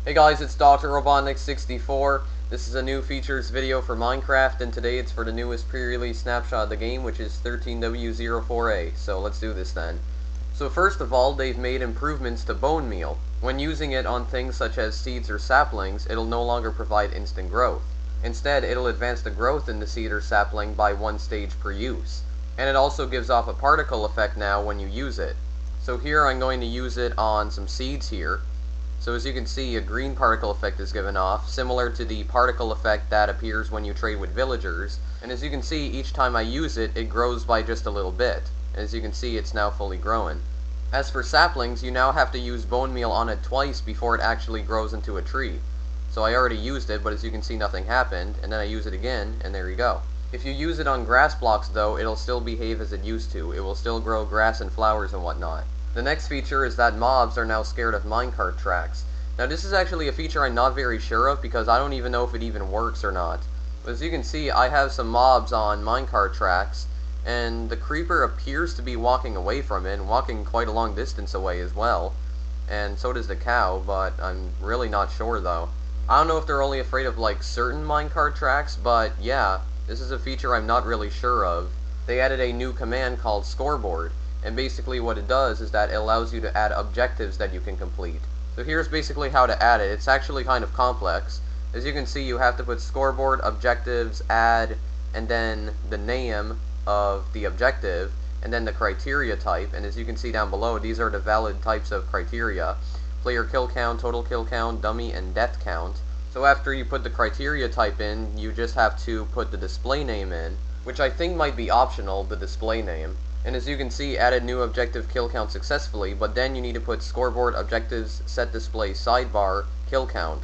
Hey guys, it's Dr. Robotnik64. This is a new features video for Minecraft, and today it's for the newest pre-release snapshot of the game, which is 13W04A. So let's do this then. So first of all, they've made improvements to bone meal. When using it on things such as seeds or saplings, it'll no longer provide instant growth. Instead, it'll advance the growth in the seed or sapling by one stage per use. And it also gives off a particle effect now when you use it. So here I'm going to use it on some seeds here. So as you can see, a green particle effect is given off, similar to the particle effect that appears when you trade with villagers. And as you can see, each time I use it, it grows by just a little bit. And as you can see, it's now fully grown. As for saplings, you now have to use bone meal on it twice before it actually grows into a tree. So I already used it, but as you can see, nothing happened, and then I use it again, and there you go. If you use it on grass blocks though, it'll still behave as it used to. It will still grow grass and flowers and whatnot. The next feature is that mobs are now scared of minecart tracks. Now this is actually a feature I'm not very sure of because I don't even know if it even works or not. But as you can see, I have some mobs on minecart tracks, and the creeper appears to be walking away from it, and walking quite a long distance away as well. And so does the cow, but I'm really not sure though. I don't know if they're only afraid of like certain minecart tracks, but yeah, this is a feature I'm not really sure of. They added a new command called scoreboard. And basically what it does is that it allows you to add objectives that you can complete. So here's basically how to add it. It's actually kind of complex. As you can see, you have to put scoreboard, objectives, add, and then the name of the objective, and then the criteria type. And as you can see down below, these are the valid types of criteria. Player kill count, total kill count, dummy, and death count. So after you put the criteria type in, you just have to put the display name in, which I think might be optional, the display name. And as you can see, added new objective kill count successfully, but then you need to put scoreboard objectives set display sidebar kill count.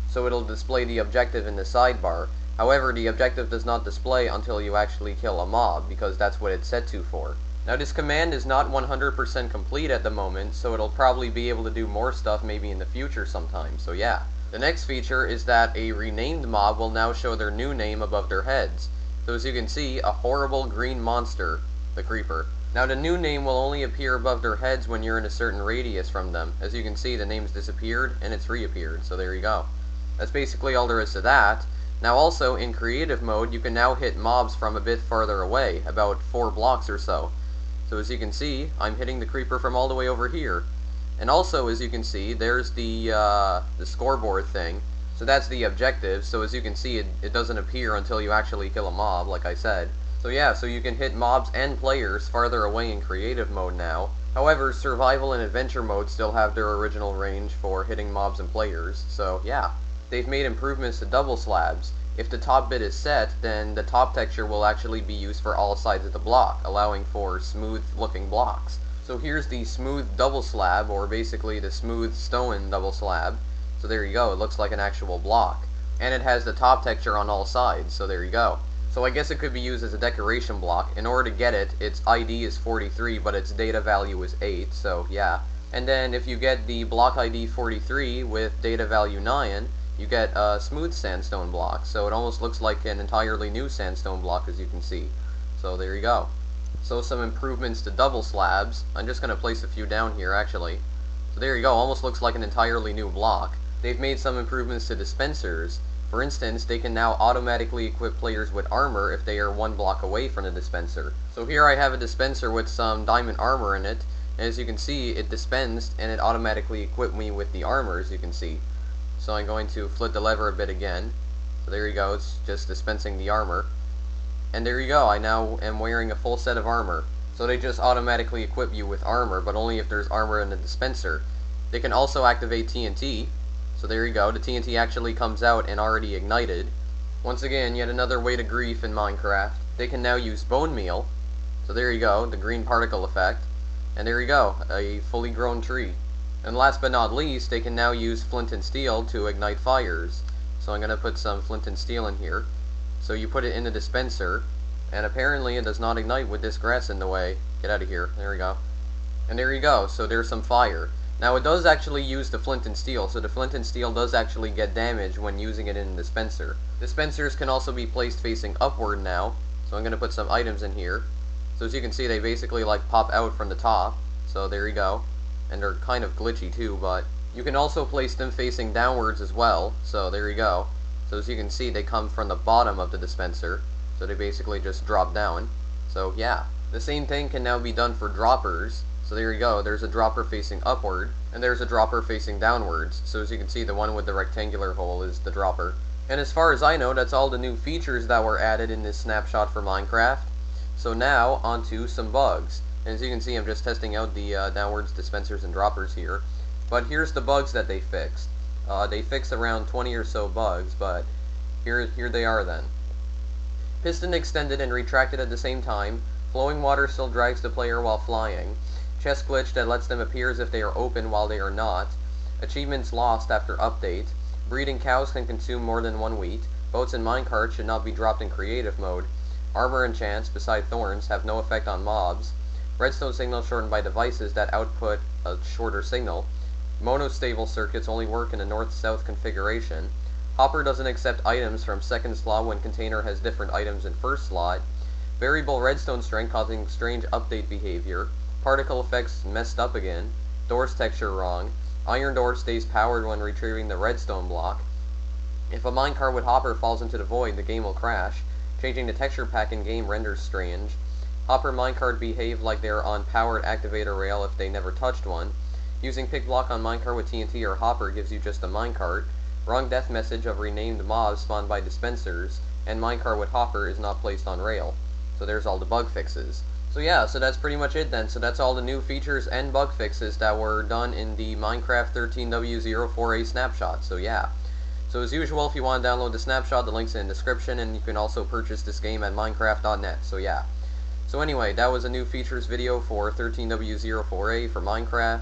So it'll display the objective in the sidebar. However, the objective does not display until you actually kill a mob, because that's what it's set to for. Now this command is not 100% complete at the moment, so it'll probably be able to do more stuff maybe in the future sometime, so yeah. The next feature is that a renamed mob will now show their new name above their heads. So as you can see, a horrible green monster, the creeper. Now the new name will only appear above their heads when you're in a certain radius from them. As you can see, the name's disappeared and it's reappeared, so there you go. That's basically all there is to that. Now also, in creative mode, you can now hit mobs from a bit farther away, about 4 blocks or so. So as you can see, I'm hitting the creeper from all the way over here. And also, as you can see, there's the scoreboard thing. So that's the objective, so as you can see, it doesn't appear until you actually kill a mob, like I said. So yeah, so you can hit mobs and players farther away in creative mode now. However, survival and adventure mode still have their original range for hitting mobs and players, so yeah. They've made improvements to double slabs. If the top bit is set, then the top texture will actually be used for all sides of the block, allowing for smooth looking blocks. So here's the smooth double slab, or basically the smooth stone double slab. So there you go, it looks like an actual block. And it has the top texture on all sides, so there you go. So I guess it could be used as a decoration block. In order to get it, its ID is 43, but its data value is 8, so yeah. And then if you get the block ID 43 with data value 9, you get a smooth sandstone block. So it almost looks like an entirely new sandstone block, as you can see. So there you go. So some improvements to double slabs. I'm just going to place a few down here, actually. So there you go, almost looks like an entirely new block. They've made some improvements to dispensers. For instance, they can now automatically equip players with armor if they are 1 block away from the dispenser. So here I have a dispenser with some diamond armor in it, and as you can see, it dispensed and it automatically equipped me with the armor, as you can see. So I'm going to flip the lever a bit again. So there you go, it's just dispensing the armor. And there you go, I now am wearing a full set of armor. So they just automatically equip you with armor, but only if there's armor in the dispenser. They can also activate TNT. So there you go, the TNT actually comes out and already ignited. Once again, yet another way to grief in Minecraft. They can now use bone meal. So there you go, the green particle effect. And there you go, a fully grown tree. And last but not least, they can now use flint and steel to ignite fires. So I'm going to put some flint and steel in here. So you put it in the dispenser, and apparently it does not ignite with this grass in the way. Get out of here, there we go. And there you go, so there's some fire. Now it does actually use the flint and steel, so the flint and steel does actually get damage when using it in the dispenser. Dispensers can also be placed facing upward now, so I'm going to put some items in here. So as you can see, they basically like pop out from the top, so there you go. And they're kind of glitchy too, but You can also place them facing downwards as well, so there you go. So as you can see, they come from the bottom of the dispenser, so they basically just drop down. So yeah, the same thing can now be done for droppers. So there you go, there's a dropper facing upward, and there's a dropper facing downwards. So as you can see, the one with the rectangular hole is the dropper. And as far as I know, that's all the new features that were added in this snapshot for Minecraft. So now, onto some bugs. And as you can see, I'm just testing out the downwards dispensers and droppers here. But here's the bugs that they fixed. They fixed around 20 or so bugs, but here they are then. Piston extended and retracted at the same time. Flowing water still drags the player while flying. Chest glitch that lets them appear as if they are open while they are not. Achievements lost after update. Breeding cows can consume more than 1 wheat. Boats and minecarts should not be dropped in creative mode. Armor enchants, beside thorns, have no effect on mobs. Redstone signal shortened by devices that output a shorter signal. Monostable circuits only work in a north-south configuration. Hopper doesn't accept items from second slot when container has different items in first slot. Variable redstone strength causing strange update behavior. Particle effects messed up again. Doors texture wrong. Iron door stays powered when retrieving the redstone block. If a minecart with hopper falls into the void, the game will crash. Changing the texture pack in game renders strange. Hopper minecart behave like they are on powered activator rail if they never touched one. Using pick block on minecart with TNT or hopper gives you just a minecart. Wrong death message of renamed mobs spawned by dispensers. And minecart with hopper is not placed on rail. So there's all the bug fixes. So yeah, so that's pretty much it then. So that's all the new features and bug fixes that were done in the Minecraft 13W04A snapshot. So yeah. So as usual, if you want to download the snapshot, the link's in the description, and you can also purchase this game at Minecraft.net. So yeah. So anyway, that was a new features video for 13W04A for Minecraft.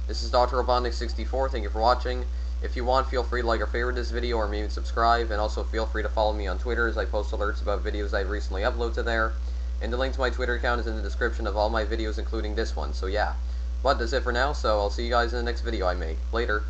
This is Dr. Robotnik64. Thank you for watching. If you want, feel free to like or favorite this video, or maybe subscribe, and also feel free to follow me on Twitter as I post alerts about videos I've recently uploaded to there. And the link to my Twitter account is in the description of all my videos, including this one. So yeah. But that's it for now, so I'll see you guys in the next video I make. Later.